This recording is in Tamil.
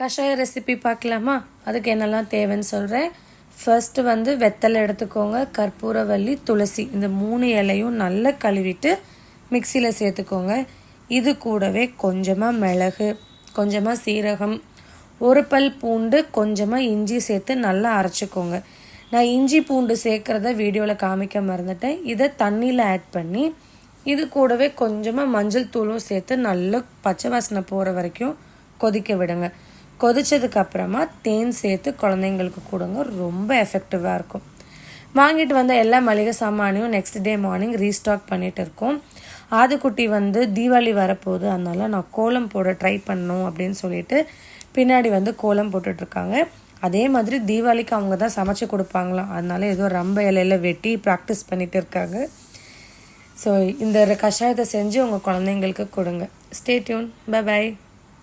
கஷாய ரெசிபி பார்க்கலாமா? அதுக்கு என்னெல்லாம் தேவைன்னு சொல்கிறேன். ஃபர்ஸ்ட்டு வந்து வெத்தலை எடுத்துக்கோங்க, கற்பூரவள்ளி, துளசி இந்த 3 இலையும் நல்லா கழுவிட்டு மிக்சியில் சேர்த்துக்கோங்க. இது கூடவே கொஞ்சமாக மிளகு, கொஞ்சமாக சீரகம், ஒரு பல் பூண்டு, கொஞ்சமாக இஞ்சி சேர்த்து நல்லா அரைச்சிக்கோங்க. நான் இஞ்சி பூண்டு சேர்க்குறத வீடியோவில் காமிக்க மறந்துட்டேன். இதை தண்ணியில் ஆட் பண்ணி இது கூடவே கொஞ்சமாக மஞ்சள் தூளும் சேர்த்து நல்லா பச்சை வாசனை போகிற வரைக்கும் கொதிக்க விடுங்க. கொதித்ததுக்கப்புறமா தேன் சேர்த்து குழந்தைங்களுக்கு கொடுங்க. ரொம்ப எஃபெக்டிவாக இருக்கும். வாங்கிட்டு வந்த எல்லா மளிகை சாமானையும் நெக்ஸ்ட் டே மார்னிங் ரீஸ்டாக் பண்ணிகிட்டு இருக்கோம். ஆதுக்குட்டி வந்து தீபாவளி வரப்போகுது, அதனால் நான் கோலம் போட ட்ரை பண்ணணும் அப்படின்னு சொல்லிட்டு பின்னாடி வந்து கோலம் போட்டுட்ருக்காங்க. அதே மாதிரி தீபாவளிக்கு அவங்க தான் சமைச்சு கொடுப்பாங்களாம், அதனால ஏதோ ரம்ப இலையில் வெட்டி ப்ராக்டிஸ் பண்ணிகிட்டு இருக்காங்க. ஸோ இந்த கஷாயத்தை செஞ்சு உங்கள் குழந்தைங்களுக்கு கொடுங்க. Stay tune. Bye bye.